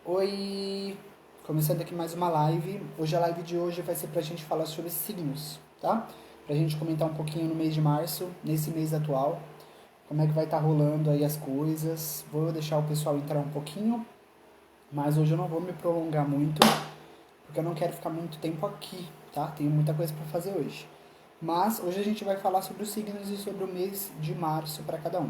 Oi, começando aqui mais uma live. Hoje a live de hoje vai ser pra gente falar sobre signos, tá? Pra gente comentar um pouquinho no mês de março, nesse mês atual, como é que vai estar rolando aí as coisas. Vou deixar o pessoal entrar um pouquinho, mas hoje eu não vou me prolongar muito, porque eu não quero ficar muito tempo aqui, tá? Tenho muita coisa pra fazer hoje. Mas hoje a gente vai falar sobre os signos e sobre o mês de março para cada um.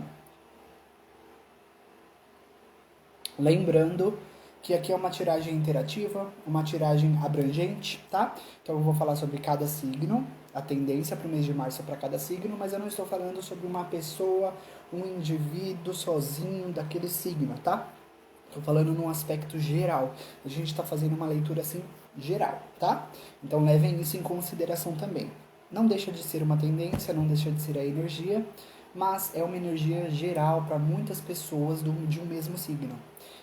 Lembrando que aqui é uma tiragem interativa, uma tiragem abrangente, tá? Então eu vou falar sobre cada signo, a tendência para o mês de março para cada signo, mas eu não estou falando sobre uma pessoa, um indivíduo sozinho daquele signo, tá? Estou falando num aspecto geral. A gente está fazendo uma leitura assim geral, tá? Então levem isso em consideração também. Não deixa de ser uma tendência, não deixa de ser a energia, mas é uma energia geral para muitas pessoas de um mesmo signo.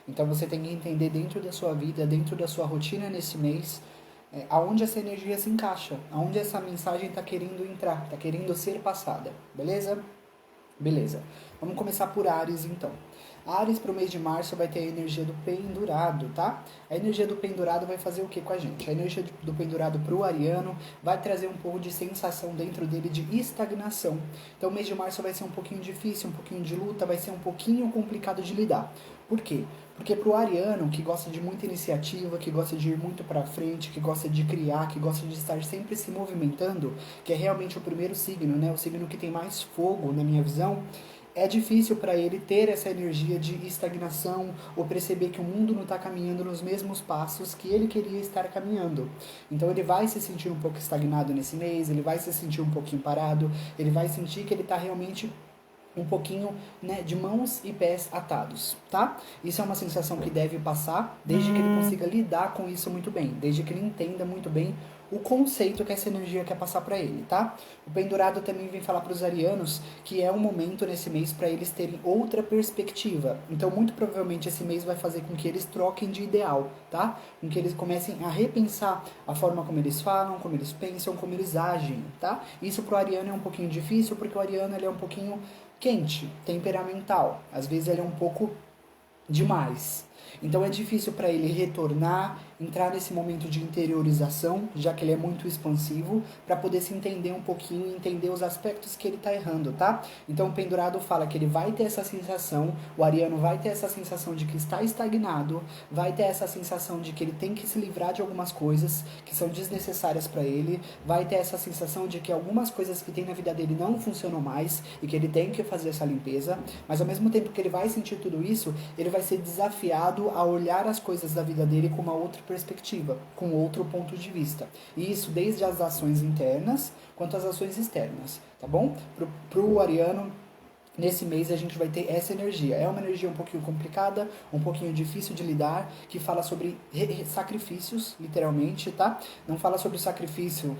Então você tem que entender dentro da sua vida, dentro da sua rotina nesse mês, aonde essa energia se encaixa, aonde essa mensagem está querendo entrar, está querendo ser passada, beleza? Beleza. Vamos começar por Áries então. Áries para o mês de março vai ter a energia do pendurado, tá? A energia do pendurado vai fazer o que com a gente? A energia do pendurado para o ariano vai trazer um pouco de sensação dentro dele de estagnação. Então o mês de março vai ser um pouquinho difícil, um pouquinho de luta, vai ser um pouquinho complicado de lidar. Por quê? Porque para o ariano, que gosta de muita iniciativa, que gosta de ir muito para frente, que gosta de criar, que gosta de estar sempre se movimentando, que é realmente o primeiro signo, né? O signo que tem mais fogo, na minha visão, é difícil para ele ter essa energia de estagnação ou perceber que o mundo não está caminhando nos mesmos passos que ele queria estar caminhando. Então ele vai se sentir um pouco estagnado nesse mês, ele vai se sentir um pouquinho parado, ele vai sentir que ele está realmente um pouquinho, né, de mãos e pés atados, tá? Isso é uma sensação que deve passar desde que ele consiga lidar com isso muito bem, desde que ele entenda muito bem o conceito que essa energia quer passar para ele, tá? O pendurado também vem falar para os arianos que é um momento nesse mês para eles terem outra perspectiva. Então, muito provavelmente esse mês vai fazer com que eles troquem de ideal, tá? Com que eles comecem a repensar a forma como eles falam, como eles pensam, como eles agem, tá? Isso pro ariano é um pouquinho difícil, porque o ariano ele é um pouquinho quente, temperamental. Às vezes ele é um pouco demais. Então é difícil para ele retornar, entrar nesse momento de interiorização, já que ele é muito expansivo, para poder se entender um pouquinho e entender os aspectos que ele está errando, tá? Então o pendurado fala que ele vai ter essa sensação, o ariano vai ter essa sensação de que está estagnado, vai ter essa sensação de que ele tem que se livrar de algumas coisas que são desnecessárias para ele, vai ter essa sensação de que algumas coisas que tem na vida dele não funcionam mais e que ele tem que fazer essa limpeza, mas ao mesmo tempo que ele vai sentir tudo isso, ele vai ser desafiado a olhar as coisas da vida dele com uma outra perspectiva, com outro ponto de vista. E isso desde as ações internas quanto às ações externas, tá bom? Pro ariano, nesse mês a gente vai ter essa energia. É uma energia um pouquinho complicada, um pouquinho difícil de lidar, que fala sobre sacrifícios, literalmente, tá? Não fala sobre sacrifício,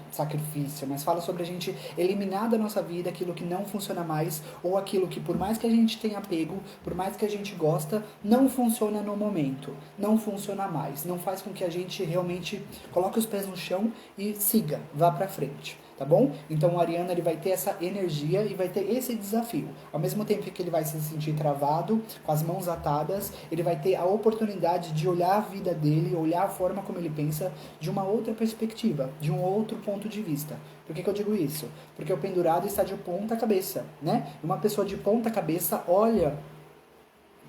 mas fala sobre a gente eliminar da nossa vida aquilo que não funciona mais, ou aquilo que por mais que a gente tenha apego, por mais que a gente gosta, não funciona no momento, não funciona mais, não faz com que a gente realmente coloque os pés no chão e siga, vá pra frente. Tá bom? Então o ariano ele vai ter essa energia e vai ter esse desafio. Ao mesmo tempo que ele vai se sentir travado, com as mãos atadas, ele vai ter a oportunidade de olhar a vida dele, olhar a forma como ele pensa de uma outra perspectiva, de um outro ponto de vista. Por que eu digo isso? Porque o pendurado está de ponta cabeça, né? Uma pessoa de ponta cabeça olha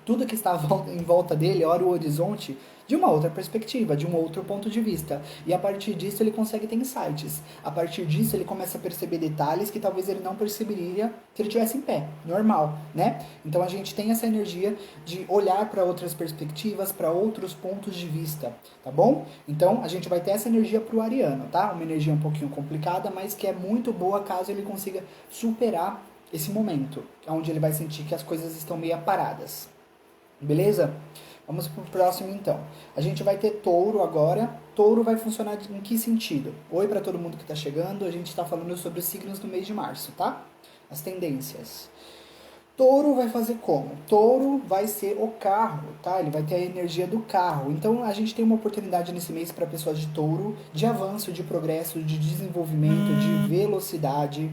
tudo que está em volta dele, olha o horizonte de uma outra perspectiva, de um outro ponto de vista. E a partir disso ele consegue ter insights. A partir disso ele começa a perceber detalhes que talvez ele não perceberia se ele estivesse em pé, normal, né? Então a gente tem essa energia de olhar para outras perspectivas, para outros pontos de vista, tá bom? Então a gente vai ter essa energia pro ariano, tá? Uma energia um pouquinho complicada, mas que é muito boa caso ele consiga superar esse momento, onde ele vai sentir que as coisas estão meio paradas. Beleza? Vamos pro próximo então. A gente vai ter touro agora. Touro vai funcionar em que sentido? Oi para todo mundo que está chegando. A gente está falando sobre os signos do mês de março, tá? As tendências. Touro vai fazer como? Touro vai ser o carro, tá? Ele vai ter a energia do carro. Então a gente tem uma oportunidade nesse mês para pessoas de touro de avanço, de progresso, de desenvolvimento, de velocidade.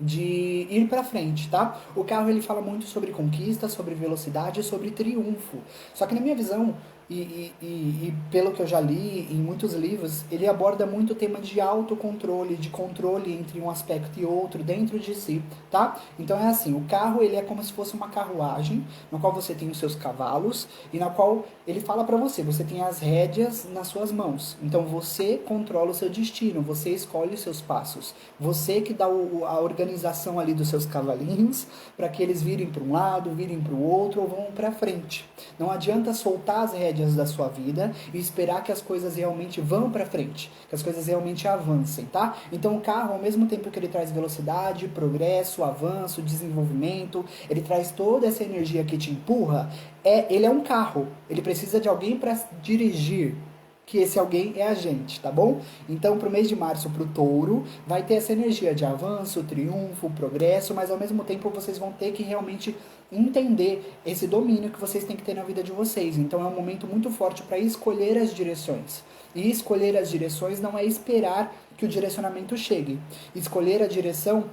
de ir para frente, tá? O carro ele fala muito sobre conquista, sobre velocidade, sobre triunfo. Só que na minha visão e pelo que eu já li em muitos livros, ele aborda muito o tema de autocontrole, de controle entre um aspecto e outro dentro de si, tá? Então é assim, o carro ele é como se fosse uma carruagem, no qual você tem os seus cavalos e na qual ele fala para você, você tem as rédeas nas suas mãos. Então você controla o seu destino, você escolhe os seus passos, você que dá a organização ali dos seus cavalinhos para que eles virem para um lado, virem para o outro ou vão para frente. Não adianta soltar as rédeas da sua vida e esperar que as coisas realmente vão para frente, que as coisas realmente avancem, tá? Então o carro, ao mesmo tempo que ele traz velocidade, progresso, avanço, desenvolvimento, ele traz toda essa energia que te empurra, ele é um carro, ele precisa de alguém para dirigir, que esse alguém é a gente, tá bom? Então, pro mês de março, pro touro, vai ter essa energia de avanço, triunfo, progresso, mas ao mesmo tempo vocês vão ter que realmente entender esse domínio que vocês têm que ter na vida de vocês. Então, é um momento muito forte para escolher as direções. E escolher as direções não é esperar que o direcionamento chegue. Escolher a direção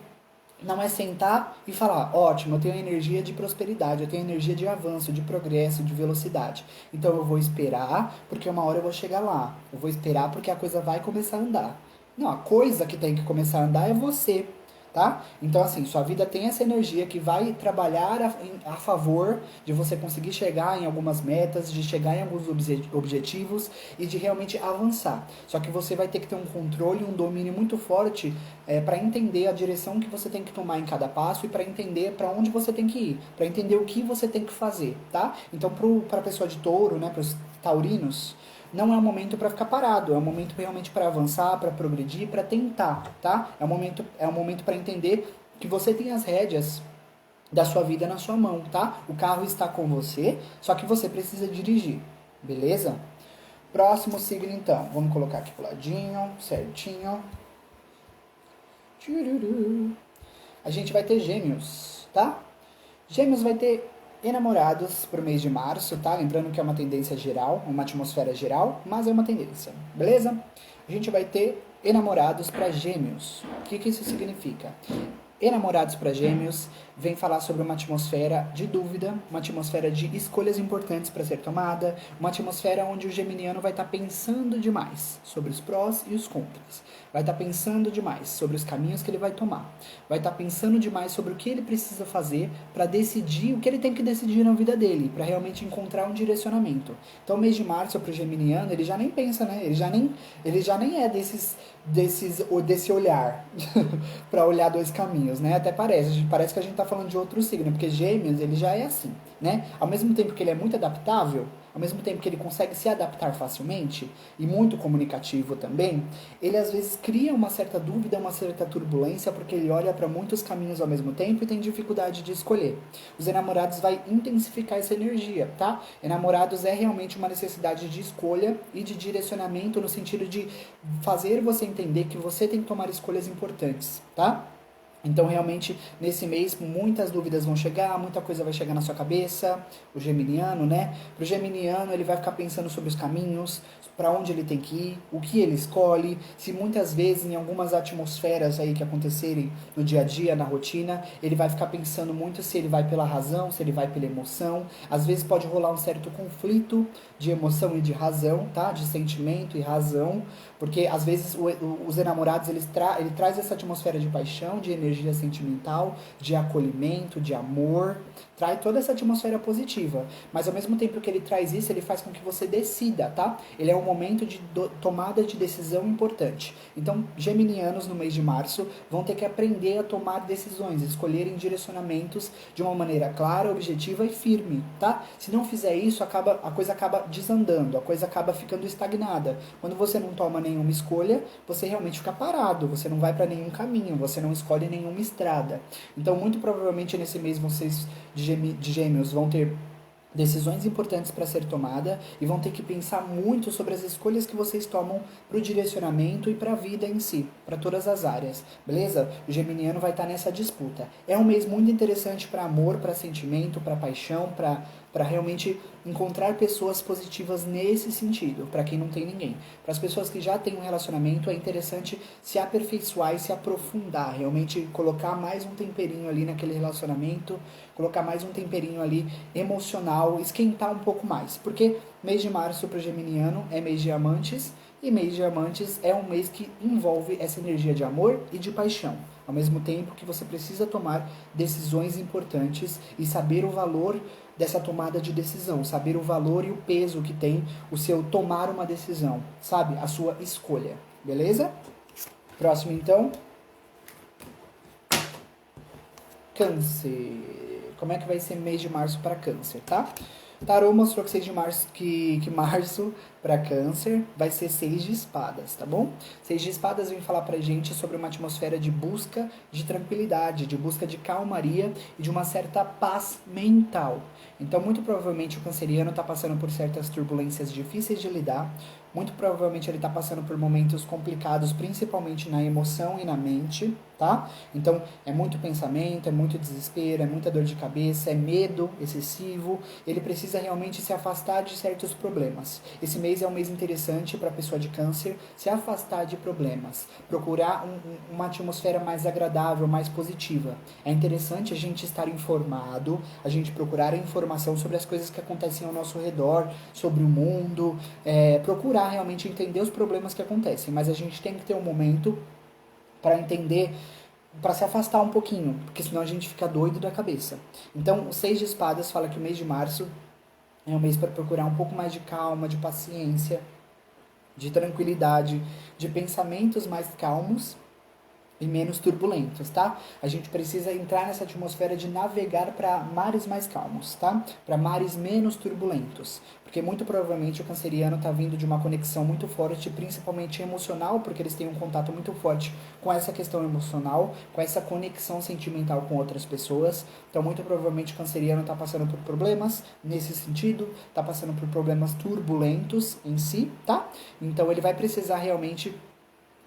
não é sentar e falar, ótimo, eu tenho energia de prosperidade, eu tenho energia de avanço, de progresso, de velocidade. Então eu vou esperar, porque uma hora eu vou chegar lá. Eu vou esperar porque a coisa vai começar a andar. Não, a coisa que tem que começar a andar é você, tá? Então assim, sua vida tem essa energia que vai trabalhar a favor de você conseguir chegar em algumas metas, de chegar em alguns objetivos e de realmente avançar. Só que você vai ter que ter um controle, um domínio muito forte para entender a direção que você tem que tomar em cada passo e para entender para onde você tem que ir, para entender o que você tem que fazer, tá? Então para a pessoa de touro, né, para os taurinos, não é um momento para ficar parado, é um momento realmente para avançar, para progredir, para tentar, tá? É um momento para entender que você tem as rédeas da sua vida na sua mão, tá? O carro está com você, só que você precisa dirigir, beleza? Próximo signo então, vamos colocar aqui pro ladinho, certinho. A gente vai ter Gêmeos, tá? Gêmeos vai ter enamorados pro mês de março, tá? Lembrando que é uma tendência geral, uma atmosfera geral, mas é uma tendência, beleza? A gente vai ter enamorados para Gêmeos. O que isso significa? Enamorados para Gêmeos vem falar sobre uma atmosfera de dúvida, uma atmosfera de escolhas importantes para ser tomada, uma atmosfera onde o geminiano vai estar pensando demais sobre os prós e os contras, vai estar pensando demais sobre os caminhos que ele vai tomar, vai estar pensando demais sobre o que ele precisa fazer para decidir o que ele tem que decidir na vida dele, para realmente encontrar um direcionamento. Então, o mês de março para o geminiano, ele já nem pensa, né? Ele já nem é desse olhar para olhar dois caminhos, né? Até parece que a gente está falando de outro signo, porque Gêmeos ele já é assim, né? Ao mesmo tempo que ele é muito adaptável, ao mesmo tempo que ele consegue se adaptar facilmente e muito comunicativo também, ele às vezes cria uma certa dúvida, uma certa turbulência, porque ele olha para muitos caminhos ao mesmo tempo e tem dificuldade de escolher. Os enamorados vai intensificar essa energia, tá? Enamorados é realmente uma necessidade de escolha e de direcionamento no sentido de fazer você entender que você tem que tomar escolhas importantes, tá? Então, realmente, nesse mês, muitas dúvidas vão chegar, muita coisa vai chegar na sua cabeça, o geminiano, né? Pro geminiano, ele vai ficar pensando sobre os caminhos, para onde ele tem que ir, o que ele escolhe, se muitas vezes, em algumas atmosferas aí que acontecerem no dia a dia, na rotina, ele vai ficar pensando muito se ele vai pela razão, se ele vai pela emoção. Às vezes pode rolar um certo conflito de emoção e de razão, tá? De sentimento e razão, porque às vezes os enamorados, ele traz essa atmosfera de paixão, de energia sentimental, de acolhimento, de amor, traz toda essa atmosfera positiva, mas ao mesmo tempo que ele traz isso, ele faz com que você decida, tá? Ele é um momento de tomada de decisão importante. Então, geminianos no mês de março vão ter que aprender a tomar decisões, escolherem direcionamentos de uma maneira clara, objetiva e firme, tá? Se não fizer isso, a coisa acaba desandando, a coisa acaba ficando estagnada. Quando você não toma nenhuma escolha, você realmente fica parado, você não vai para nenhum caminho, você não escolhe nenhuma estrada. Então, muito provavelmente nesse mês vocês de Gêmeos vão ter decisões importantes para ser tomada e vão ter que pensar muito sobre as escolhas que vocês tomam para o direcionamento e para a vida em si, para todas as áreas, beleza? O geminiano vai estar nessa disputa. É um mês muito interessante para amor, para sentimento, para paixão, para para realmente encontrar pessoas positivas nesse sentido, para quem não tem ninguém. Para as pessoas que já têm um relacionamento, é interessante se aperfeiçoar e se aprofundar, realmente colocar mais um temperinho ali naquele relacionamento, colocar mais um temperinho ali emocional, esquentar um pouco mais, porque mês de março para o geminiano é mês de amantes, e mês de amantes é um mês que envolve essa energia de amor e de paixão, ao mesmo tempo que você precisa tomar decisões importantes e saber o valor dessa tomada de decisão, saber o valor e o peso que tem o seu tomar uma decisão, sabe? A sua escolha, beleza? Próximo então. Câncer. Como é que vai ser mês de março para câncer, tá? O tarô mostrou que 6 de março, que março para câncer vai ser 6 de espadas, tá bom? 6 de espadas vem falar pra gente sobre uma atmosfera de busca de tranquilidade, de busca de calmaria e de uma certa paz mental. Então, muito provavelmente o canceriano está passando por certas turbulências difíceis de lidar, muito provavelmente ele está passando por momentos complicados, principalmente na emoção e na mente, tá? Então, é muito pensamento, é muito desespero, é muita dor de cabeça, é medo excessivo. Ele precisa realmente se afastar de certos problemas. Esse mês é um mês interessante para a pessoa de câncer se afastar de problemas, procurar uma atmosfera mais agradável, mais positiva. É interessante a gente estar informado, a gente procurar informação sobre as coisas que acontecem ao nosso redor, sobre o mundo, procurar realmente entender os problemas que acontecem, mas a gente tem que ter um momento para entender, para se afastar um pouquinho, porque senão a gente fica doido da cabeça. Então, o 6 de espadas fala que o mês de março é um mês para procurar um pouco mais de calma, de paciência, de tranquilidade, de pensamentos mais calmos e menos turbulentos, tá? A gente precisa entrar nessa atmosfera de navegar para mares mais calmos, tá? Para mares menos turbulentos, porque muito provavelmente o canceriano tá vindo de uma conexão muito forte, principalmente emocional, porque eles têm um contato muito forte com essa questão emocional, com essa conexão sentimental com outras pessoas. Então, muito provavelmente o canceriano tá passando por problemas nesse sentido, tá passando por problemas turbulentos em si, tá? Então, ele vai precisar realmente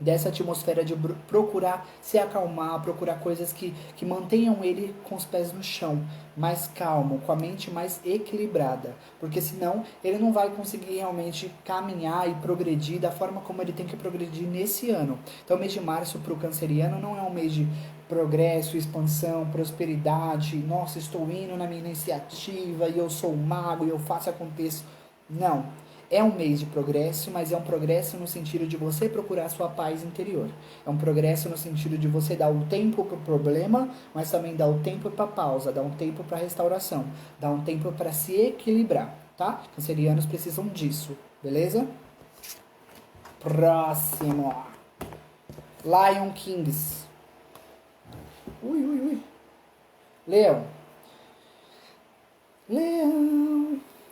dessa atmosfera de procurar se acalmar, procurar coisas que mantenham ele com os pés no chão, mais calmo, com a mente mais equilibrada, porque senão ele não vai conseguir realmente caminhar e progredir da forma como ele tem que progredir nesse ano. Então o mês de março para o canceriano não é um mês de progresso, expansão, prosperidade, nossa, estou indo na minha iniciativa e eu sou um mago e eu faço acontecer. Não. É um mês de progresso, mas é um progresso no sentido de você procurar sua paz interior. É um progresso no sentido de você dar o tempo para o problema, mas também dar o tempo para a pausa, dar um tempo para a restauração, dar um tempo para se equilibrar, tá? Cancerianos precisam disso, beleza? Próximo. Lion Kings. Ui. Leão.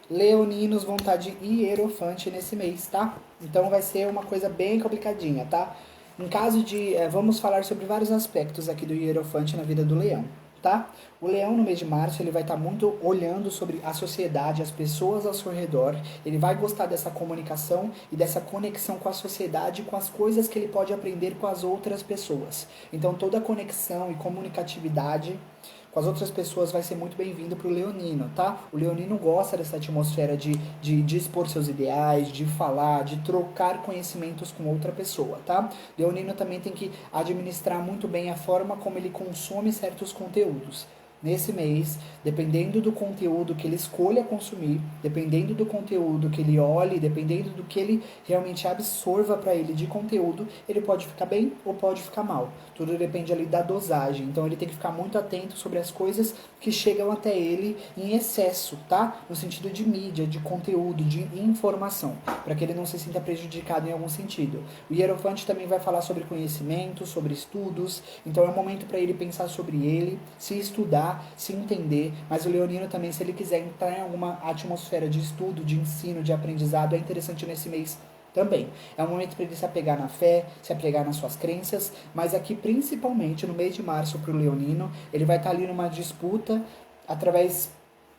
Leoninos vão estar de hierofante nesse mês, tá? Então vai ser uma coisa bem complicadinha, tá? Em caso de... vamos falar sobre vários aspectos aqui do hierofante na vida do leão, tá? O leão no mês de março, ele vai estar muito olhando sobre a sociedade, as pessoas ao seu redor. Ele vai gostar dessa comunicação e dessa conexão com a sociedade, com as coisas que ele pode aprender com as outras pessoas. Então toda a conexão e comunicatividade com as outras pessoas vai ser muito bem-vindo para o leonino, tá? O leonino gosta dessa atmosfera de expor seus ideais, de falar, de trocar conhecimentos com outra pessoa, tá? Leonino também tem que administrar muito bem a forma como ele consome certos conteúdos. Nesse mês, dependendo do conteúdo que ele escolha consumir, dependendo do conteúdo que ele olhe, dependendo do que ele realmente absorva para ele de conteúdo, ele pode ficar bem ou pode ficar mal. Tudo depende ali da dosagem. Então ele tem que ficar muito atento sobre as coisas que chegam até ele em excesso, tá? No sentido de mídia, de conteúdo, de informação, para que ele não se sinta prejudicado em algum sentido. O hierofante também vai falar sobre conhecimento, sobre estudos. Então é um momento para ele pensar sobre ele, se estudar, se entender, mas o leonino também, se ele quiser entrar em alguma atmosfera de estudo, de ensino, de aprendizado, é interessante nesse mês também. É um momento para ele se apegar na fé, se apegar nas suas crenças, mas aqui principalmente no mês de março para o leonino, ele vai estar ali numa disputa através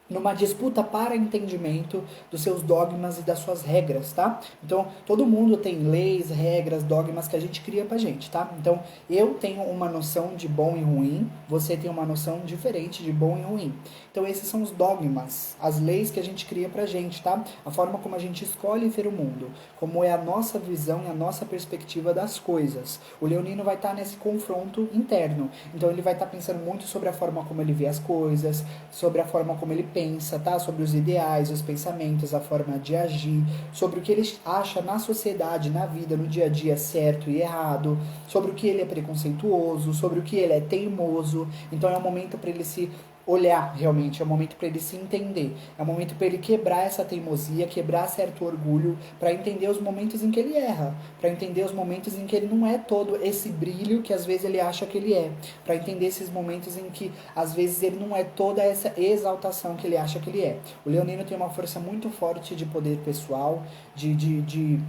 numa disputa para entendimento dos seus dogmas e das suas regras, tá? Então, todo mundo tem leis, regras, dogmas que a gente cria pra gente, tá? Então, eu tenho uma noção de bom e ruim, você tem uma noção diferente de bom e ruim. Então, esses são os dogmas, as leis que a gente cria pra gente, tá? A forma como a gente escolhe ver o mundo, como é a nossa visão e a nossa perspectiva das coisas. O leonino vai estar nesse confronto interno. Então, ele vai estar pensando muito sobre a forma como ele vê as coisas, sobre a forma como ele pensa, tá? Sobre os ideais, os pensamentos, a forma de agir, sobre o que ele acha na sociedade, na vida, no dia a dia certo e errado, sobre o que ele é preconceituoso, sobre o que ele é teimoso. Então é um momento para ele se olhar realmente, é um momento para ele se entender, é um momento para ele quebrar essa teimosia, quebrar certo orgulho, para entender os momentos em que ele erra, para entender os momentos em que ele não é todo esse brilho que às vezes ele acha que ele é, para entender esses momentos em que às vezes ele não é toda essa exaltação que ele acha que ele é. O leonino tem uma força muito forte de poder pessoal, de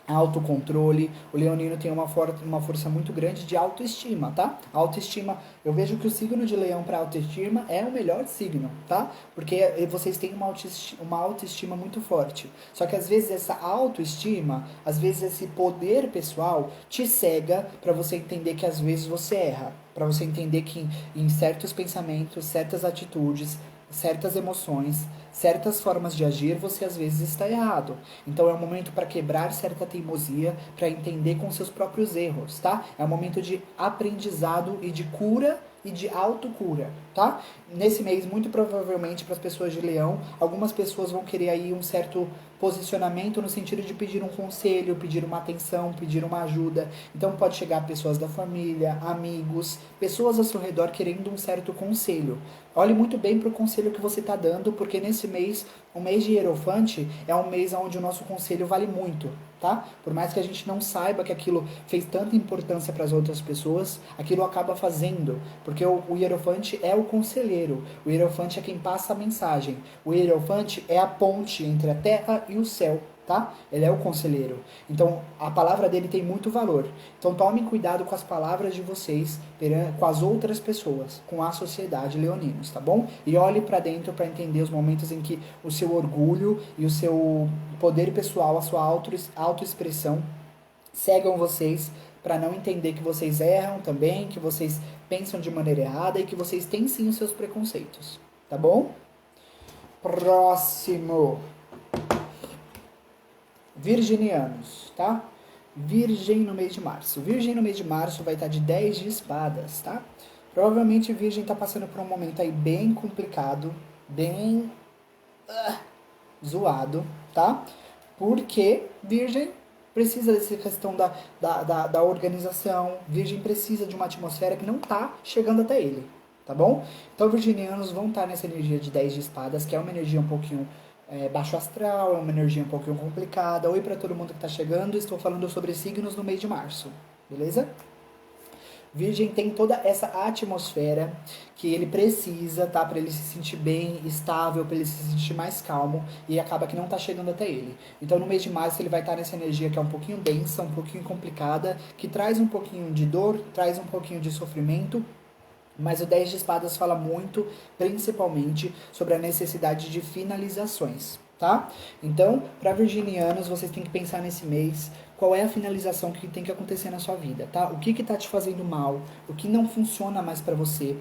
autocontrole. O leonino tem uma força muito grande de autoestima, tá? Autoestima, eu vejo que o signo de leão para autoestima é o melhor signo, tá? Porque vocês têm uma autoestima muito forte. Só que às vezes essa autoestima, às vezes esse poder pessoal te cega para você entender que às vezes você erra, para você entender que em certos pensamentos, certas atitudes, certas emoções, certas formas de agir, você às vezes está errado. Então é um momento para quebrar certa teimosia, para entender com seus próprios erros, tá? É um momento de aprendizado e de cura e de autocura, tá? Nesse mês, muito provavelmente, para as pessoas de leão, algumas pessoas vão querer aí um certo posicionamento no sentido de pedir um conselho, pedir uma atenção, pedir uma ajuda. Então pode chegar pessoas da família, amigos, pessoas ao seu redor querendo um certo conselho. Olhe muito bem para o conselho que você está dando, porque nesse mês, o mês de Hierofante, é um mês onde o nosso conselho vale muito, tá? Por mais que a gente não saiba que aquilo fez tanta importância para as outras pessoas, aquilo acaba fazendo, porque o Hierofante é o conselheiro, o Hierofante é quem passa a mensagem, o Hierofante é a ponte entre a terra e o céu, tá? Ele é o conselheiro. Então, a palavra dele tem muito valor. Então, tomem cuidado com as palavras de vocês, com as outras pessoas, com a sociedade leoninos, tá bom? E olhe para dentro para entender os momentos em que o seu orgulho e o seu poder pessoal, a sua autoexpressão cegam vocês para não entender que vocês erram também, que vocês pensam de maneira errada e que vocês têm sim os seus preconceitos, tá bom? Próximo. Virginianos, tá? Virgem no mês de março. Virgem no mês de março vai estar de 10 de espadas, tá? Provavelmente Virgem está passando por um momento aí bem complicado, bem zoado, tá? Porque Virgem precisa dessa questão da organização, Virgem precisa de uma atmosfera que não tá chegando até ele, tá bom? Então, virginianos vão estar nessa energia de 10 de espadas, que é uma energia um pouquinho baixo astral, é uma energia um pouquinho complicada. Oi para todo mundo que tá chegando, estou falando sobre signos no mês de março, beleza? Virgem tem toda essa atmosfera que ele precisa, tá? Para ele se sentir bem, estável, para ele se sentir mais calmo, e acaba que não tá chegando até ele. Então no mês de março ele vai estar nessa energia que é um pouquinho densa, um pouquinho complicada, que traz um pouquinho de dor, traz um pouquinho de sofrimento. Mas o 10 de espadas fala muito, principalmente, sobre a necessidade de finalizações, tá? Então, para virginianos, vocês têm que pensar nesse mês qual é a finalização que tem que acontecer na sua vida, tá? O que tá te fazendo mal, o que não funciona mais para você,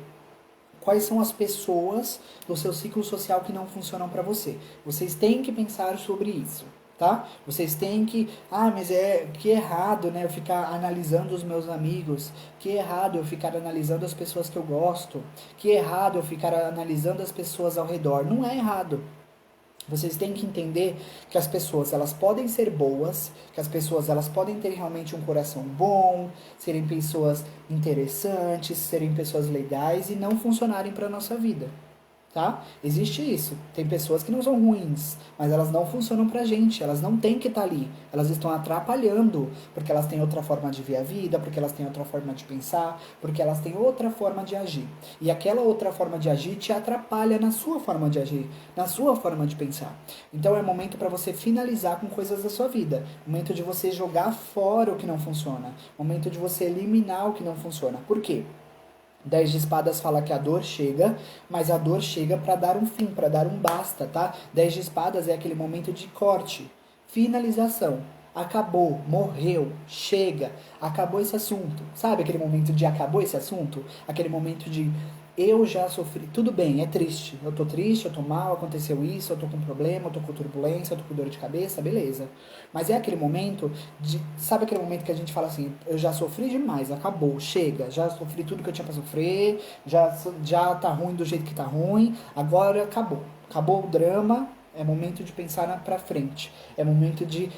quais são as pessoas do seu ciclo social que não funcionam para você. Vocês têm que pensar sobre isso, tá? Vocês têm que, mas que errado, né, eu ficar analisando os meus amigos, que errado eu ficar analisando as pessoas que eu gosto, que errado eu ficar analisando as pessoas ao redor. Não é errado. Vocês têm que entender que as pessoas, elas podem ser boas, que as pessoas, elas podem ter realmente um coração bom, serem pessoas interessantes, serem pessoas legais e não funcionarem para a nossa vida. Tá? Existe isso. Tem pessoas que não são ruins, mas elas não funcionam pra gente, elas não têm que estar ali. Elas estão atrapalhando, porque elas têm outra forma de ver a vida, porque elas têm outra forma de pensar, porque elas têm outra forma de agir. E aquela outra forma de agir te atrapalha na sua forma de agir, na sua forma de pensar. Então é momento para você finalizar com coisas da sua vida. Momento de você jogar fora o que não funciona. Momento de você eliminar o que não funciona. Por quê? 10 de espadas fala que a dor chega, mas a dor chega para dar um fim, para dar um basta, tá? 10 de espadas é aquele momento de corte, finalização. Acabou, morreu, chega, acabou esse assunto. Sabe aquele momento de acabou esse assunto? Aquele momento de eu já sofri, tudo bem, é triste. Eu tô triste, eu tô mal, aconteceu isso, eu tô com problema, eu tô com turbulência, eu tô com dor de cabeça, beleza. Mas é aquele momento de, sabe aquele momento que a gente fala assim, eu já sofri demais, acabou, chega, já sofri tudo que eu tinha pra sofrer, já tá ruim do jeito que tá ruim, agora acabou. Acabou o drama, é momento de pensar pra frente. É momento de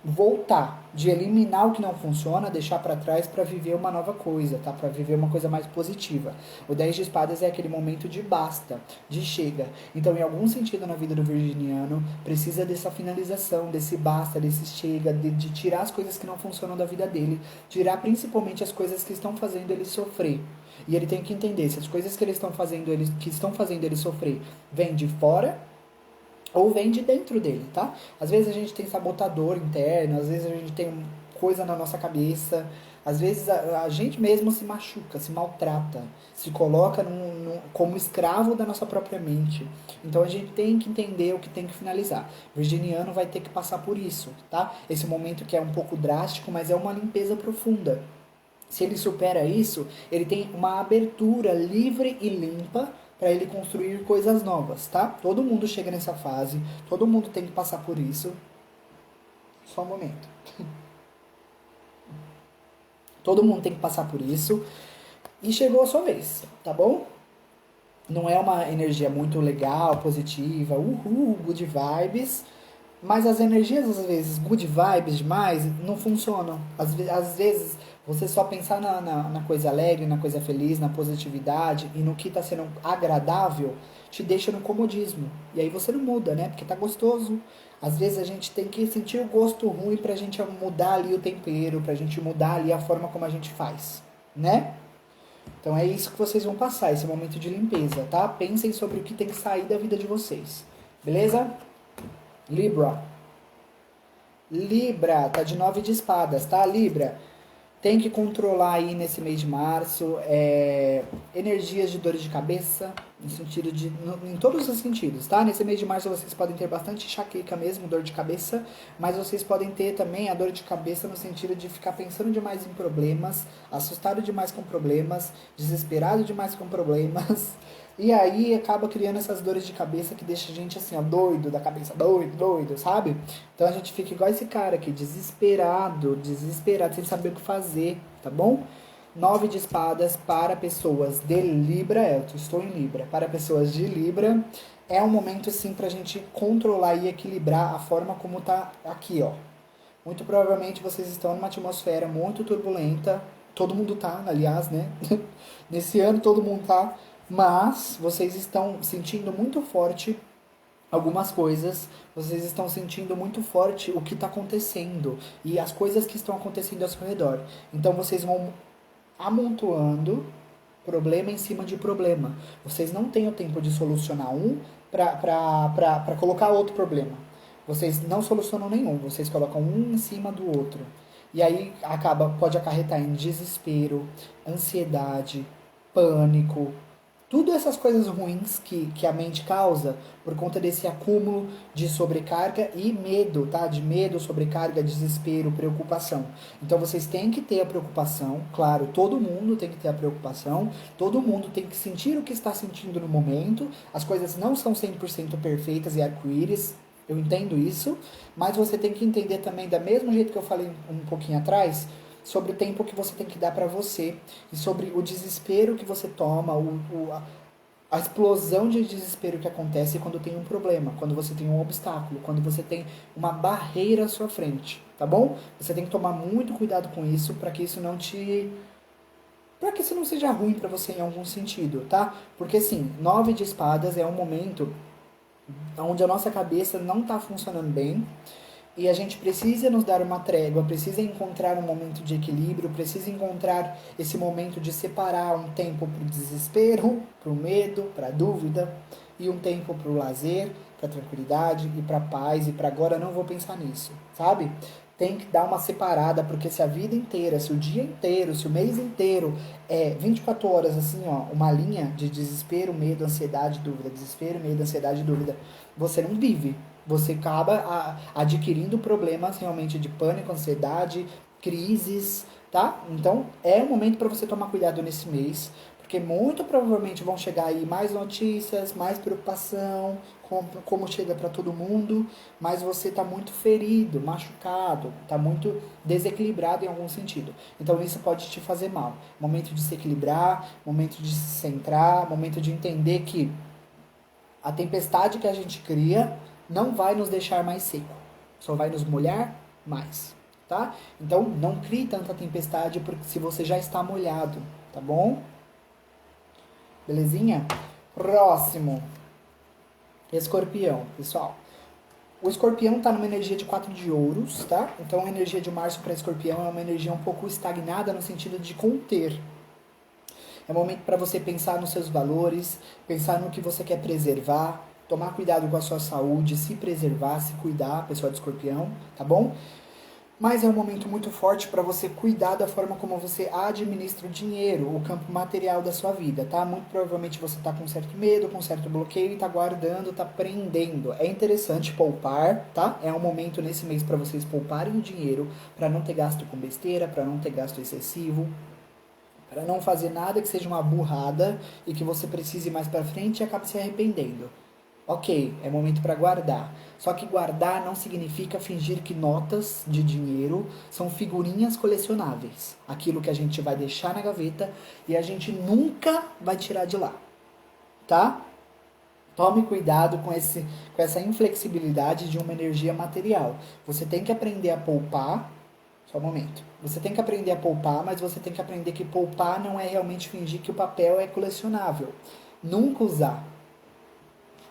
voltar, de eliminar o que não funciona, deixar para trás para viver uma nova coisa, tá? Para viver uma coisa mais positiva. O 10 de espadas é aquele momento de basta, de chega. Então, em algum sentido na vida do virginiano, precisa dessa finalização, desse basta, desse chega, de tirar as coisas que não funcionam da vida dele, tirar principalmente as coisas que estão fazendo ele sofrer. E ele tem que entender se as coisas que estão fazendo ele sofrer vêm de fora ou vem de dentro dele, tá? Às vezes a gente tem sabotador interno, às vezes a gente tem coisa na nossa cabeça, às vezes a gente mesmo se machuca, se maltrata, se coloca como escravo da nossa própria mente. Então a gente tem que entender o que tem que finalizar. O virginiano vai ter que passar por isso, tá? Esse momento que é um pouco drástico, mas é uma limpeza profunda. Se ele supera isso, ele tem uma abertura livre e limpa para ele construir coisas novas, tá? Todo mundo chega nessa fase, todo mundo tem que passar por isso. Só um momento. Todo mundo tem que passar por isso. E chegou a sua vez, tá bom? Não é uma energia muito legal, positiva, good vibes. Mas as energias, às vezes, good vibes demais, não funcionam. Às vezes, você só pensar na coisa alegre, na coisa feliz, na positividade e no que está sendo agradável, te deixa no comodismo. E aí você não muda, né? Porque tá gostoso. Às vezes a gente tem que sentir o gosto ruim pra gente mudar ali o tempero, pra gente mudar ali a forma como a gente faz, né? Então é isso que vocês vão passar, esse momento de limpeza, tá? Pensem sobre o que tem que sair da vida de vocês. Beleza? Libra. Libra, tá de 9 de espadas, tá? Libra, tem que controlar aí nesse mês de março energias de dores de cabeça, no sentido de, em todos os sentidos, tá? Nesse mês de março vocês podem ter bastante enxaqueca mesmo, dor de cabeça, mas vocês podem ter também a dor de cabeça no sentido de ficar pensando demais em problemas, assustado demais com problemas, desesperado demais com problemas. E aí acaba criando essas dores de cabeça que deixa a gente assim, ó, doido da cabeça, doido, sabe? Então a gente fica igual esse cara aqui, desesperado, sem saber o que fazer, tá bom? 9 de espadas para pessoas de Libra, eu estou em Libra, para pessoas de Libra, é um momento assim pra gente controlar e equilibrar a forma como tá aqui, ó. Muito provavelmente vocês estão numa atmosfera muito turbulenta, todo mundo tá, aliás, né? Nesse ano todo mundo tá, mas vocês estão sentindo muito forte algumas coisas, vocês estão sentindo muito forte o que está acontecendo e as coisas que estão acontecendo ao seu redor. Então vocês vão amontoando problema em cima de problema. Vocês não têm o tempo de solucionar um para colocar outro problema. Vocês não solucionam nenhum, vocês colocam um em cima do outro. E aí pode acarretar em desespero, ansiedade, pânico, tudo essas coisas ruins que a mente causa por conta desse acúmulo de sobrecarga e medo, tá? De medo, sobrecarga, desespero, preocupação. Então vocês têm que ter a preocupação, claro, todo mundo tem que ter a preocupação, todo mundo tem que sentir o que está sentindo no momento. As coisas não são 100% perfeitas e arco-íris, eu entendo isso, mas você tem que entender também, da mesmo jeito que eu falei um pouquinho atrás, sobre o tempo que você tem que dar para você e sobre o desespero que você toma, a explosão de desespero que acontece quando tem um problema, quando você tem um obstáculo, quando você tem uma barreira à sua frente, tá bom? Você tem que tomar muito cuidado com isso para que isso não seja ruim para você em algum sentido, tá? Porque assim, 9 de espadas é um momento onde a nossa cabeça não está funcionando bem, e a gente precisa nos dar uma trégua, precisa encontrar um momento de equilíbrio, precisa encontrar esse momento de separar um tempo para o desespero, para o medo, para a dúvida, e um tempo para o lazer, para a tranquilidade e para a paz, e para agora não vou pensar nisso, sabe? tem que dar uma separada, porque se a vida inteira, se o dia inteiro, se o mês inteiro é 24 horas, assim, ó, uma linha de desespero, medo, ansiedade, dúvida, desespero, medo, ansiedade, dúvida, você não vive. Você acaba adquirindo problemas realmente de pânico, ansiedade, crises, tá? Então, é o momento para você tomar cuidado nesse mês, porque muito provavelmente vão chegar aí mais notícias, mais preocupação, como chega para todo mundo, mas você está muito ferido, machucado, está muito desequilibrado em algum sentido. Então isso pode te fazer mal. Momento de se equilibrar, momento de se centrar, momento de entender que a tempestade que a gente cria não vai nos deixar mais seco, só vai nos molhar mais, tá? Então não crie tanta tempestade porque se você já está molhado, tá bom? Belezinha? Próximo. Escorpião, pessoal. O escorpião está numa energia de 4 de ouros, tá? Então a energia de março para escorpião é uma energia um pouco estagnada no sentido de conter. É um momento para você pensar nos seus valores, pensar no que você quer preservar, tomar cuidado com a sua saúde, se preservar, se cuidar, pessoal de escorpião, tá bom? Mas é um momento muito forte para você cuidar da forma como você administra o dinheiro, o campo material da sua vida, tá? Muito provavelmente você está com certo medo, com certo bloqueio, está guardando, está prendendo. É interessante poupar, tá? É um momento nesse mês para vocês pouparem o dinheiro, para não ter gasto com besteira, para não ter gasto excessivo, para não fazer nada que seja uma burrada e que você precise mais para frente e acabe se arrependendo. Ok, é momento para guardar. Só que guardar não significa fingir que notas de dinheiro são figurinhas colecionáveis. Aquilo que a gente vai deixar na gaveta e a gente nunca vai tirar de lá. Tá? Tome cuidado com essa inflexibilidade de uma energia material. Você tem que aprender a poupar. Só um momento. Você tem que aprender a poupar, mas você tem que aprender que poupar não é realmente fingir que o papel é colecionável. Nunca usar.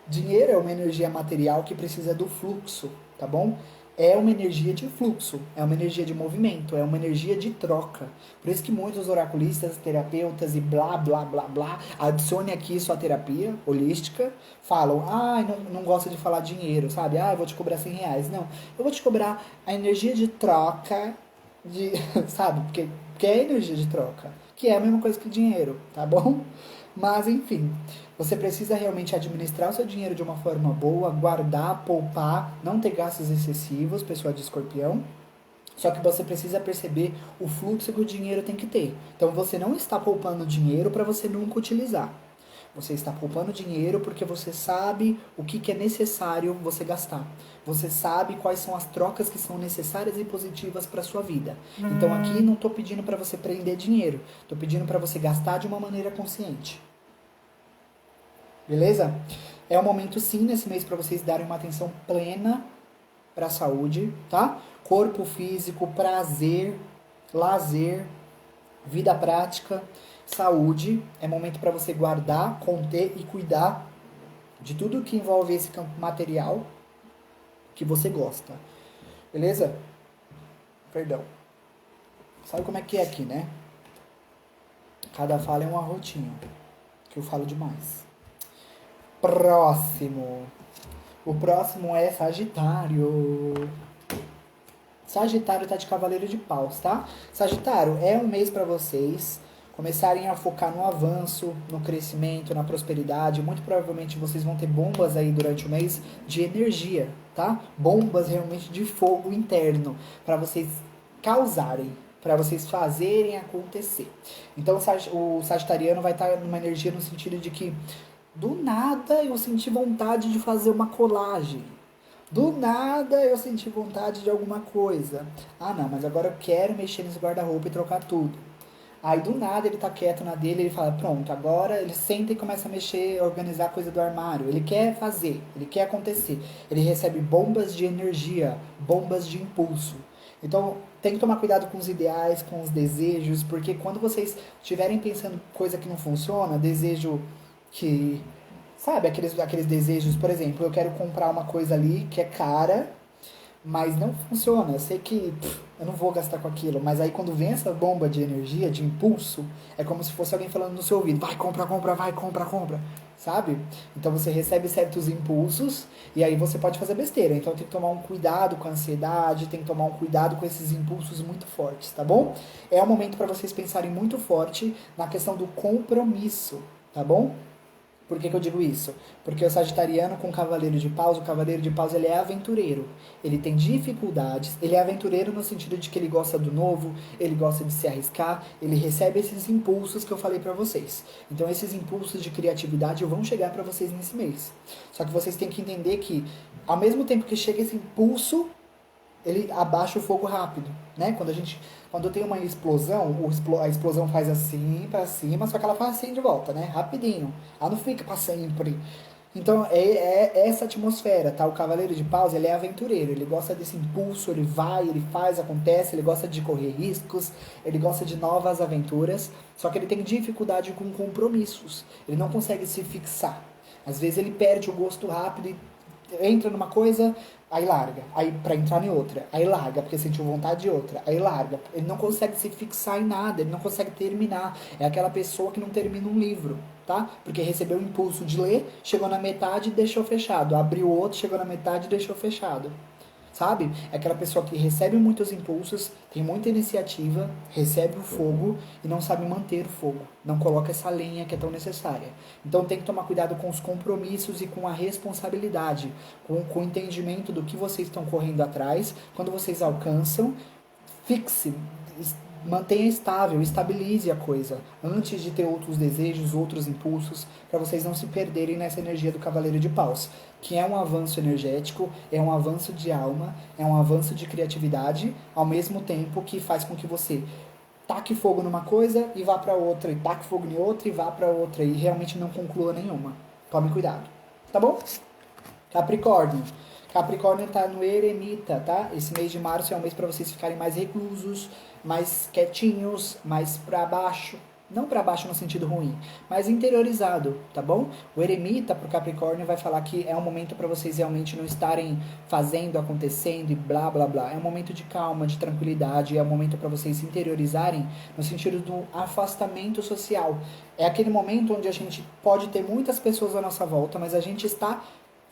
Dinheiro é uma energia material que precisa do fluxo, tá bom? É uma energia de fluxo, é uma energia de movimento, é uma energia de troca. Por isso que muitos oraculistas, terapeutas e blá, blá, blá, blá, adicione aqui sua terapia holística, falam, não gosta de falar dinheiro, sabe? Eu vou te cobrar R$ 100. Não, eu vou te cobrar a energia de troca, sabe? Porque é energia de troca, que é a mesma coisa que dinheiro, tá bom? Mas, enfim, você precisa realmente administrar o seu dinheiro de uma forma boa, guardar, poupar, não ter gastos excessivos, pessoal de escorpião. Só que você precisa perceber o fluxo que o dinheiro tem que ter. Então, você não está poupando dinheiro para você nunca utilizar. Você está poupando dinheiro porque você sabe o que é necessário você gastar. Você sabe quais são as trocas que são necessárias e positivas para sua vida. Então aqui não estou pedindo para você prender dinheiro. Estou pedindo para você gastar de uma maneira consciente. Beleza? É um momento sim nesse mês para vocês darem uma atenção plena para a saúde, tá? Corpo físico, prazer, lazer, vida prática, saúde. É momento para você guardar, conter e cuidar de tudo que envolve esse campo material que você gosta. Beleza? Perdão. Sabe como é que é aqui, né? Cada fala é um arrotinho. Que eu falo demais. Próximo. O próximo é Sagitário. Sagitário tá de cavaleiro de paus, tá? Sagitário, é um mês para vocês começarem a focar no avanço, no crescimento, na prosperidade. Muito provavelmente vocês vão ter bombas aí durante o mês de energia, tá? Bombas realmente de fogo interno para vocês causarem, para vocês fazerem acontecer. Então o sagitariano vai estar numa energia no sentido de que do nada eu senti vontade de fazer uma colagem. Do nada eu senti vontade de alguma coisa. Não, mas agora eu quero mexer nesse guarda-roupa e trocar tudo. Aí do nada ele tá quieto na dele, ele fala, pronto, agora ele senta e começa a mexer, organizar a coisa do armário. Ele quer fazer, ele quer acontecer. Ele recebe bombas de energia, bombas de impulso. Então tem que tomar cuidado com os ideais, com os desejos, porque quando vocês estiverem pensando coisa que não funciona, desejo que... Sabe, aqueles desejos, por exemplo, eu quero comprar uma coisa ali que é cara, mas não funciona. Eu sei que eu não vou gastar com aquilo, mas aí quando vem essa bomba de energia, de impulso, é como se fosse alguém falando no seu ouvido, vai, compra, compra, vai, compra, compra. sabe? Então você recebe certos impulsos e aí você pode fazer besteira. Então tem que tomar um cuidado com a ansiedade, tem que tomar um cuidado com esses impulsos muito fortes, tá bom? É um momento para vocês pensarem muito forte na questão do compromisso, tá bom? Por que eu digo isso? Porque o sagitariano com o cavaleiro de paus ele é aventureiro. Ele tem dificuldades, ele é aventureiro no sentido de que ele gosta do novo, ele gosta de se arriscar, ele recebe esses impulsos que eu falei pra vocês. Então esses impulsos de criatividade vão chegar pra vocês nesse mês. Só que vocês têm que entender que ao mesmo tempo que chega esse impulso, ele abaixa o fogo rápido, né? Quando tem uma explosão, a explosão faz assim pra cima, só que ela faz assim de volta, né? Rapidinho. Ela não fica pra sempre. Então é essa atmosfera, tá? O Cavaleiro de Paus, ele é aventureiro, ele gosta desse impulso, ele vai, ele faz, acontece, ele gosta de correr riscos, ele gosta de novas aventuras, só que ele tem dificuldade com compromissos. Ele não consegue se fixar. Às vezes ele perde o gosto rápido e entra numa coisa, aí larga, aí pra entrar em outra, aí larga, porque sentiu vontade de outra, aí larga. Ele não consegue se fixar em nada, ele não consegue terminar. É aquela pessoa que não termina um livro, tá? Porque recebeu o impulso de ler, chegou na metade e deixou fechado. Abriu outro, chegou na metade e deixou fechado. Sabe? É aquela pessoa que recebe muitos impulsos, tem muita iniciativa, recebe o fogo e não sabe manter o fogo. Não coloca essa lenha que é tão necessária. Então tem que tomar cuidado com os compromissos e com a responsabilidade, com o entendimento do que vocês estão correndo atrás. Quando vocês alcançam, fixe, mantenha estável, estabilize a coisa, antes de ter outros desejos, outros impulsos, para vocês não se perderem nessa energia do Cavaleiro de Paus, que é um avanço energético, é um avanço de alma, é um avanço de criatividade, ao mesmo tempo que faz com que você taque fogo numa coisa e vá para outra, e taque fogo em outra e vá para outra, e realmente não conclua nenhuma. Tome cuidado, tá bom? Capricórnio. Capricórnio tá no eremita, tá? Esse mês de março é um mês para vocês ficarem mais reclusos, mais quietinhos, mais para baixo. Não para baixo no sentido ruim, mas interiorizado, tá bom? O eremita pro Capricórnio vai falar que é um momento para vocês realmente não estarem fazendo, acontecendo e blá blá blá. É um momento de calma, de tranquilidade, é um momento para vocês se interiorizarem no sentido do afastamento social. É aquele momento onde a gente pode ter muitas pessoas à nossa volta, mas a gente está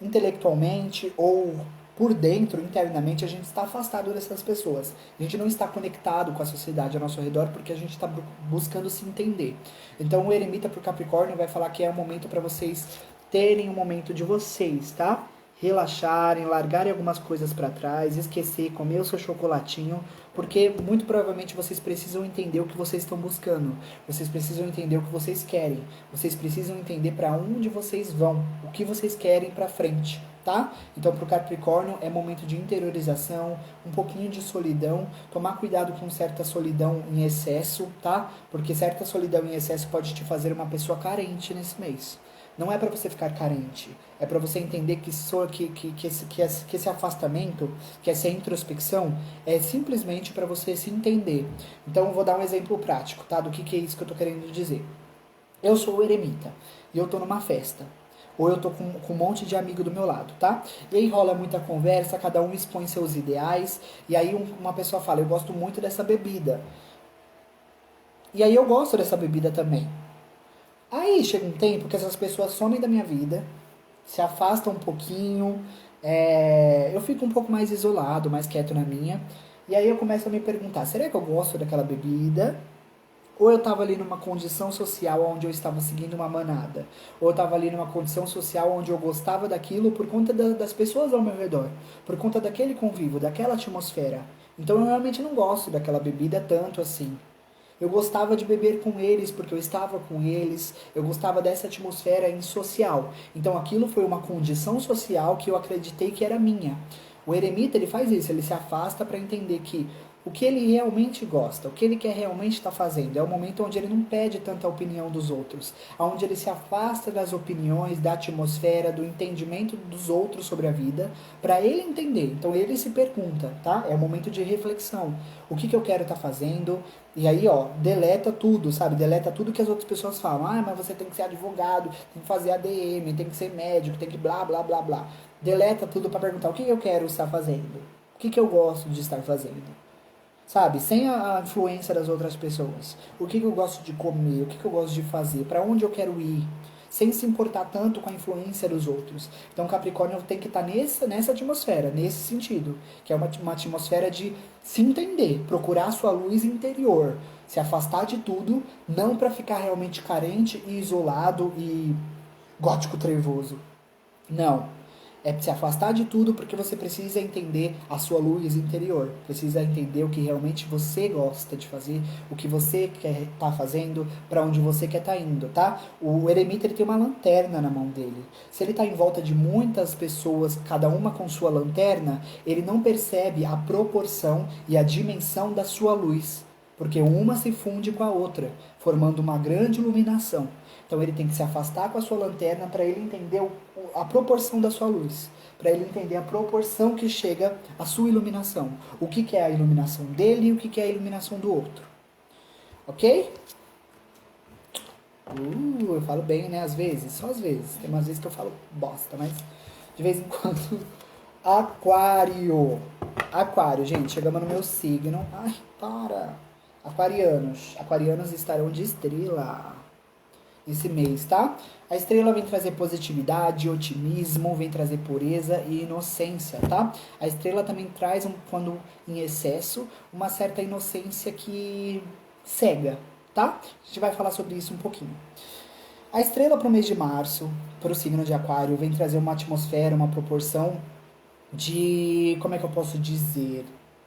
intelectualmente ou por dentro, internamente, a gente está afastado dessas pessoas. A gente não está conectado com a sociedade ao nosso redor porque a gente está buscando se entender. Então o eremita para o Capricórnio vai falar que é um momento para vocês terem um momento de vocês, tá? Relaxarem, largarem algumas coisas para trás, esquecer, comer o seu chocolatinho, porque muito provavelmente vocês precisam entender o que vocês estão buscando, vocês precisam entender o que vocês querem, vocês precisam entender para onde vocês vão, o que vocês querem para frente, tá? Então para o Capricórnio é momento de interiorização, um pouquinho de solidão, tomar cuidado com certa solidão em excesso, tá? Porque certa solidão em excesso pode te fazer uma pessoa carente nesse mês. Não é para você ficar carente, é para você entender que esse afastamento, que essa introspecção é simplesmente para você se entender. Então eu vou dar um exemplo prático, tá? Do que é isso que eu estou querendo dizer. Eu sou o eremita e eu estou numa festa. Ou eu estou com um monte de amigo do meu lado, tá? E aí rola muita conversa, cada um expõe seus ideais, e aí uma pessoa fala, eu gosto muito dessa bebida. E aí eu gosto dessa bebida também. Aí chega um tempo que essas pessoas somem da minha vida, se afastam um pouquinho, eu fico um pouco mais isolado, mais quieto na minha, e aí eu começo a me perguntar, será que eu gosto daquela bebida? Ou eu estava ali numa condição social onde eu estava seguindo uma manada? Ou eu estava ali numa condição social onde eu gostava daquilo por conta das pessoas ao meu redor, por conta daquele convívio, daquela atmosfera. Então eu realmente não gosto daquela bebida tanto assim. Eu gostava de beber com eles porque eu estava com eles, eu gostava dessa atmosfera em social. Então aquilo foi uma condição social que eu acreditei que era minha. O eremita ele faz isso, ele se afasta para entender que o que ele realmente gosta, o que ele quer realmente estar fazendo. É o momento onde ele não pede tanta opinião dos outros, onde ele se afasta das opiniões, da atmosfera, do entendimento dos outros sobre a vida, para ele entender. Então ele se pergunta, tá? É o momento de reflexão. O que eu quero estar fazendo? E aí, ó, deleta tudo, sabe? Deleta tudo que as outras pessoas falam. Ah, mas você tem que ser advogado, tem que fazer ADM, tem que ser médico, tem que blá, blá, blá, blá. Deleta tudo para perguntar o que eu quero estar fazendo. O que eu gosto de estar fazendo. Sabe? Sem a influência das outras pessoas. O que eu gosto de comer, o que eu gosto de fazer, para onde eu quero ir. sem se importar tanto com a influência dos outros. Então Capricórnio tem que estar nessa atmosfera, nesse sentido, que é uma atmosfera de se entender, procurar sua luz interior, se afastar de tudo, não para ficar realmente carente e isolado e gótico trevoso. Não. É se afastar de tudo porque você precisa entender a sua luz interior. Precisa entender o que realmente você gosta de fazer, o que você quer estar fazendo, para onde você quer estar indo, tá? O eremita ele tem uma lanterna na mão dele. Se ele está em volta de muitas pessoas, cada uma com sua lanterna, ele não percebe a proporção e a dimensão da sua luz. Porque uma se funde com a outra, formando uma grande iluminação. Então ele tem que se afastar com a sua lanterna para ele entender a proporção da sua luz. Para ele entender a proporção que chega à sua iluminação. O que é a iluminação dele e o que é a iluminação do outro. Ok? Eu falo bem, né? Às vezes, só às vezes. Tem umas vezes que eu falo bosta, mas de vez em quando. Aquário. Aquário, gente. Chegamos no meu signo. Ai, para. Aquarianos. Aquarianos estarão de estrela esse mês, tá? A estrela vem trazer positividade, otimismo, vem trazer pureza e inocência, tá? A estrela também traz, quando em excesso, uma certa inocência que cega, tá? A gente vai falar sobre isso um pouquinho. A estrela para o mês de março, para o signo de Aquário, vem trazer uma atmosfera, uma proporção de, como é que eu posso dizer,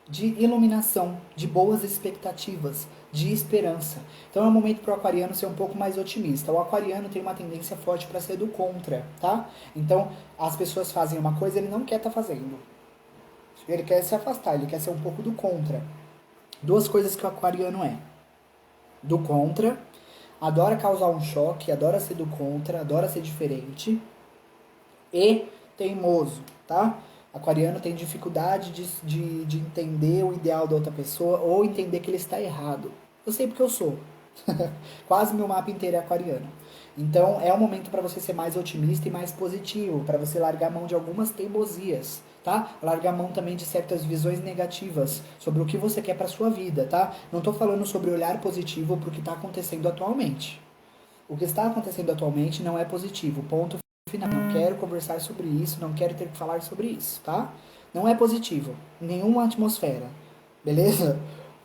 de iluminação, de boas expectativas, de esperança. Então é um momento para o aquariano ser um pouco mais otimista. O aquariano tem uma tendência forte para ser do contra, tá? Então as pessoas fazem uma coisa, ele não quer estar fazendo. Ele quer se afastar, ele quer ser um pouco do contra. Duas coisas que o aquariano é. Do contra, adora causar um choque, adora ser do contra, adora ser diferente. E teimoso, tá? Aquariano tem dificuldade de entender o ideal da outra pessoa ou entender que ele está errado. Eu sei porque eu sou. Quase meu mapa inteiro é aquariano. Então é um momento para você ser mais otimista e mais positivo, para você largar a mão de algumas teimosias, tá? Largar a mão também de certas visões negativas sobre o que você quer para sua vida, tá? Não estou falando sobre olhar positivo para o que está acontecendo atualmente. O que está acontecendo atualmente não é positivo, ponto final. Não quero conversar sobre isso, não quero ter que falar sobre isso, tá? Não é positivo, nenhuma atmosfera, beleza?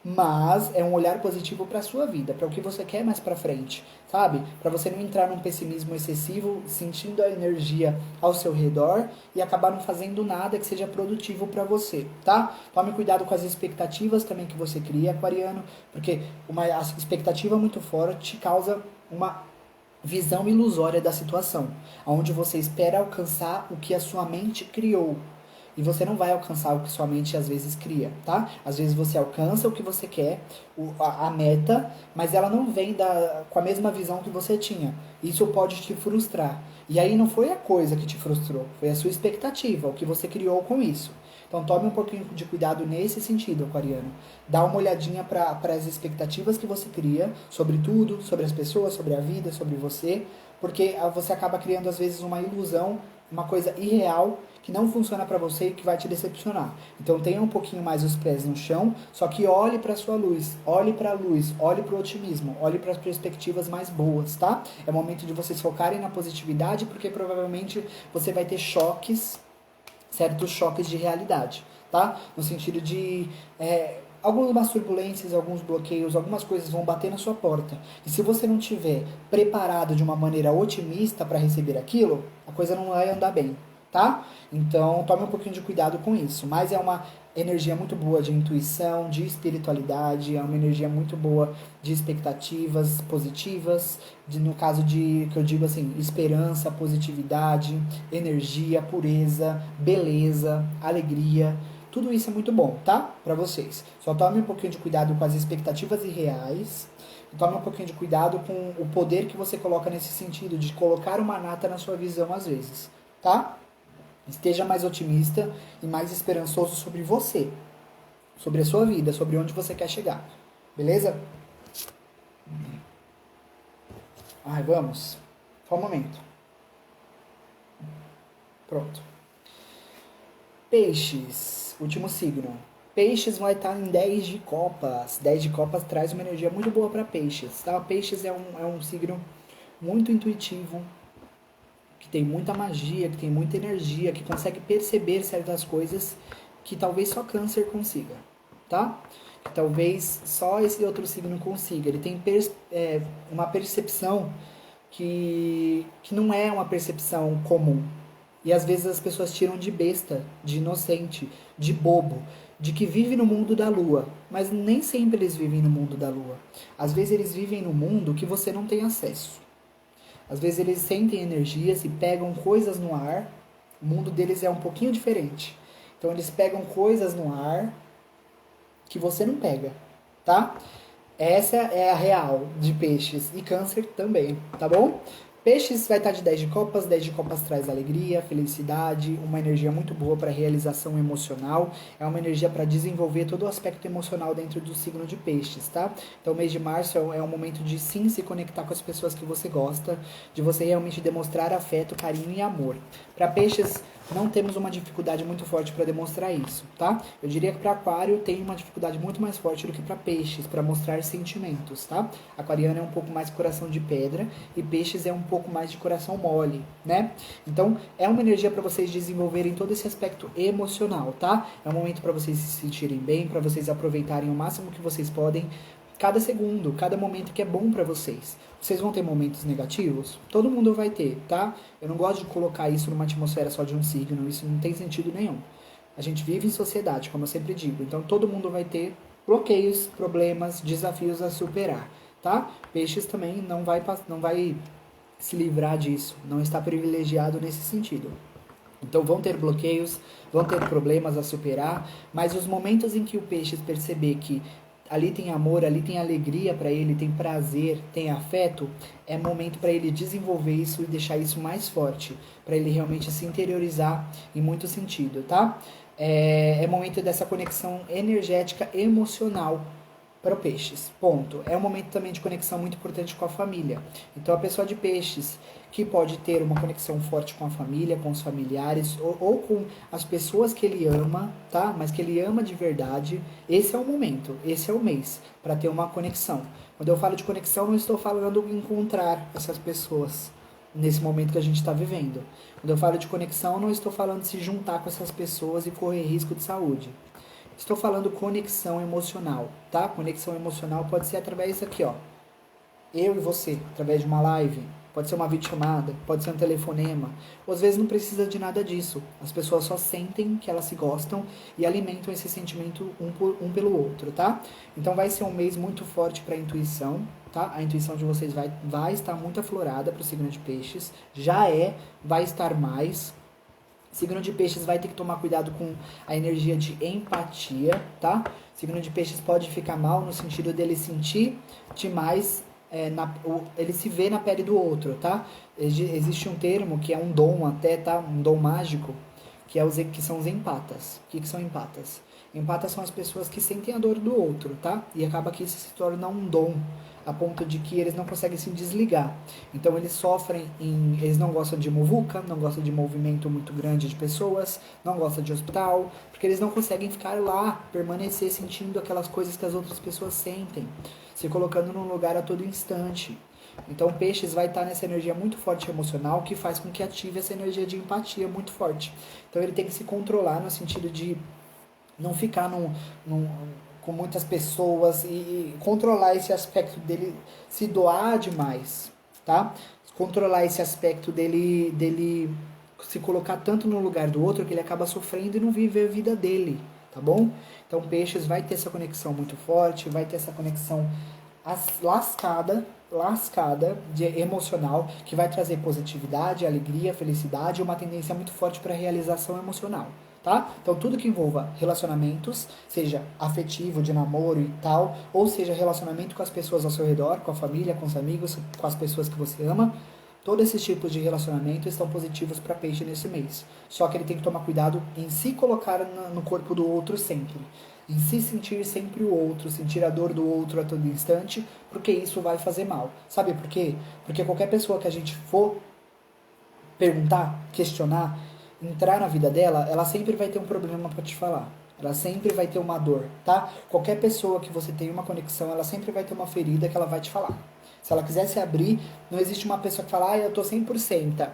Mas é um olhar positivo para a sua vida, para o que você quer mais para frente, sabe? Para você não entrar num pessimismo excessivo, sentindo a energia ao seu redor e acabar não fazendo nada que seja produtivo para você, tá? Tome cuidado com as expectativas também que você cria, aquariano, porque uma expectativa muito forte causa uma visão ilusória da situação, onde você espera alcançar o que a sua mente criou. E você não vai alcançar o que sua mente às vezes cria, tá? Às vezes você alcança o que você quer, a meta, mas ela não vem com a mesma visão que você tinha. Isso pode te frustrar. E aí não foi a coisa que te frustrou, foi a sua expectativa, o que você criou com isso. Então tome um pouquinho de cuidado nesse sentido, aquariano. Dá uma olhadinha para as expectativas que você cria sobre tudo, sobre as pessoas, sobre a vida, sobre você, porque você acaba criando às vezes uma ilusão, uma coisa irreal que não funciona para você e que vai te decepcionar. Então tenha um pouquinho mais os pés no chão, só que olhe para sua luz, olhe para a luz, olhe para o otimismo, olhe para as perspectivas mais boas, tá? É momento de vocês focarem na positividade, porque provavelmente você vai ter choques, certos choques de realidade, tá? No sentido de algumas turbulências, alguns bloqueios, algumas coisas vão bater na sua porta. E se você não tiver preparado de uma maneira otimista para receber aquilo, a coisa não vai andar bem, tá? Então tome um pouquinho de cuidado com isso. Mas é uma energia muito boa de intuição, de espiritualidade, é uma energia muito boa de expectativas positivas, no caso de, que eu digo assim, esperança, positividade, energia, pureza, beleza, alegria. Tudo isso é muito bom, tá? Pra vocês. Só tome um pouquinho de cuidado com as expectativas irreais. E tome um pouquinho de cuidado com o poder que você coloca nesse sentido, de colocar uma nata na sua visão às vezes, tá? Esteja mais otimista e mais esperançoso sobre você, sobre a sua vida, sobre onde você quer chegar. Beleza? Ai, vamos. Só um momento. Pronto. Peixes, último signo. Peixes vai estar em 10 de copas. 10 de copas traz uma energia muito boa para peixes, tá? Peixes é um signo muito intuitivo, que tem muita magia, que tem muita energia, que consegue perceber certas coisas que talvez só Câncer consiga, tá? Que talvez só esse outro signo consiga. Ele tem uma percepção que não é uma percepção comum. E às vezes as pessoas tiram de besta, de inocente, de bobo, de que vive no mundo da lua. Mas nem sempre eles vivem no mundo da lua. Às vezes eles vivem no mundo que você não tem acesso. Às vezes eles sentem energias e pegam coisas no ar. O mundo deles é um pouquinho diferente. Então eles pegam coisas no ar que você não pega, tá? Essa é a real de Peixes e Câncer também, tá bom? Peixes vai estar de 10 de copas, 10 de copas traz alegria, felicidade, uma energia muito boa para realização emocional, é uma energia para desenvolver todo o aspecto emocional dentro do signo de Peixes, tá? Então o mês de março é um momento de sim se conectar com as pessoas que você gosta, de você realmente demonstrar afeto, carinho e amor. Para Peixes, não temos uma dificuldade muito forte para demonstrar isso, tá? Eu diria que para Aquário tem uma dificuldade muito mais forte do que para Peixes, para mostrar sentimentos, tá? Aquariano é um pouco mais coração de pedra e Peixes é um pouco mais de coração mole, né? Então, é uma energia para vocês desenvolverem todo esse aspecto emocional, tá? É um momento para vocês se sentirem bem, para vocês aproveitarem o máximo que vocês podem cada segundo, cada momento que é bom para vocês. Vocês vão ter momentos negativos? Todo mundo vai ter, tá? Eu não gosto de colocar isso numa atmosfera só de um signo, isso não tem sentido nenhum. A gente vive em sociedade, como eu sempre digo, então todo mundo vai ter bloqueios, problemas, desafios a superar, tá? Peixes também não vai se livrar disso, não está privilegiado nesse sentido. Então vão ter bloqueios, vão ter problemas a superar, mas os momentos em que o Peixes perceber que ali tem amor, ali tem alegria para ele, tem prazer, tem afeto, é momento para ele desenvolver isso e deixar isso mais forte, para ele realmente se interiorizar em muito sentido, tá? É momento dessa conexão energética emocional para o Peixes, ponto. É um momento também de conexão muito importante com a família. Então a pessoa de Peixes que pode ter uma conexão forte com a família, com os familiares ou com as pessoas que ele ama, tá? Mas que ele ama de verdade. Esse é o momento, esse é o mês para ter uma conexão. Quando eu falo de conexão, não estou falando em encontrar essas pessoas nesse momento que a gente está vivendo. Quando eu falo de conexão, não estou falando de se juntar com essas pessoas e correr risco de saúde. Estou falando conexão emocional, tá? Conexão emocional pode ser através aqui, ó. Eu e você, através de uma live. Pode ser uma videochamada, pode ser um telefonema. Ou às vezes não precisa de nada disso. As pessoas só sentem que elas se gostam e alimentam esse sentimento um pelo outro, tá? Então vai ser um mês muito forte para a intuição, tá? A intuição de vocês vai estar muito aflorada para o signo de Peixes. Vai estar mais. Signo de Peixes vai ter que tomar cuidado com a energia de empatia, tá? Signo de Peixes pode ficar mal no sentido dele sentir demais, ele se vê na pele do outro, tá? Existe um termo que é um dom até, tá? Um dom mágico, que são os empatas. O que são empatas? Empatas são as pessoas que sentem a dor do outro, tá? E acaba que isso se torna um dom, a ponto de que eles não conseguem se desligar. Então eles eles não gostam de muvuca, não gostam de movimento muito grande de pessoas, não gostam de hospital, porque eles não conseguem ficar lá, permanecer sentindo aquelas coisas que as outras pessoas sentem, se colocando num lugar a todo instante. Então Peixes vai estar nessa energia muito forte emocional, que faz com que ative essa energia de empatia muito forte. Então ele tem que se controlar no sentido de não ficar com muitas pessoas e controlar esse aspecto dele se doar demais, tá? Controlar esse aspecto dele se colocar tanto no lugar do outro que ele acaba sofrendo e não vive a vida dele, tá bom? Então Peixes vai ter essa conexão muito forte, vai ter essa conexão lascada emocional, que vai trazer positividade, alegria, felicidade e uma tendência muito forte para a realização emocional. Tá? Então tudo que envolva relacionamentos, seja afetivo, de namoro e tal, ou seja relacionamento com as pessoas ao seu redor, com a família, com os amigos, com as pessoas que você ama, todos esses tipos de relacionamento estão positivos para Peixe nesse mês. Só que ele tem que tomar cuidado em se colocar no corpo do outro sempre, em se sentir sempre o outro, sentir a dor do outro a todo instante, porque isso vai fazer mal. Sabe por quê? Porque qualquer pessoa que a gente for perguntar, questionar, entrar na vida dela, ela sempre vai ter um problema para te falar. Ela sempre vai ter uma dor, tá? Qualquer pessoa que você tem uma conexão, ela sempre vai ter uma ferida que ela vai te falar. Se ela quiser se abrir, não existe uma pessoa que fala, eu tô 100%.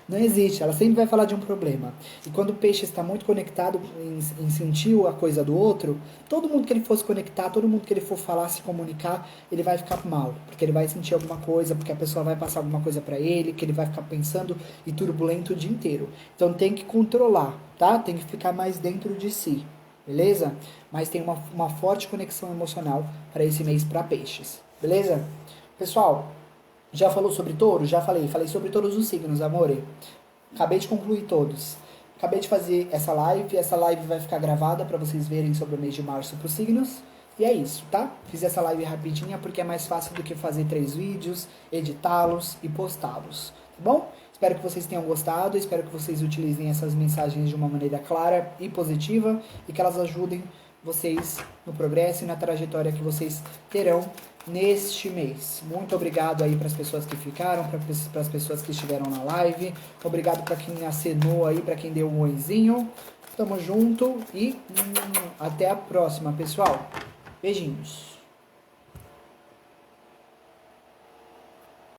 Não existe, ela sempre vai falar de um problema. E quando o peixe está muito conectado em sentir a coisa do outro, todo mundo que ele for se conectar, todo mundo que ele for falar, se comunicar, ele vai ficar mal. Porque ele vai sentir alguma coisa, porque a pessoa vai passar alguma coisa para ele, que ele vai ficar pensando e turbulento o dia inteiro. Então tem que controlar, tá? Tem que ficar mais dentro de si, beleza? Mas tem uma forte conexão emocional para esse mês para peixes, beleza? Pessoal, já falou sobre touro? Já falei. Falei sobre todos os signos, amore. Acabei de concluir todos. Acabei de fazer essa live. Essa live vai ficar gravada para vocês verem sobre o mês de março para os signos. E é isso, tá? Fiz essa live rapidinha porque é mais fácil do que fazer 3 vídeos, editá-los e postá-los. Tá bom? Espero que vocês tenham gostado. Espero que vocês utilizem essas mensagens de uma maneira clara e positiva. E que elas ajudem vocês no progresso e na trajetória que vocês terão neste mês. Muito obrigado aí para as pessoas que ficaram, para as pessoas que estiveram na live. Obrigado para quem acenou aí, para quem deu um oizinho. Tamo junto e até a próxima, pessoal. Beijinhos.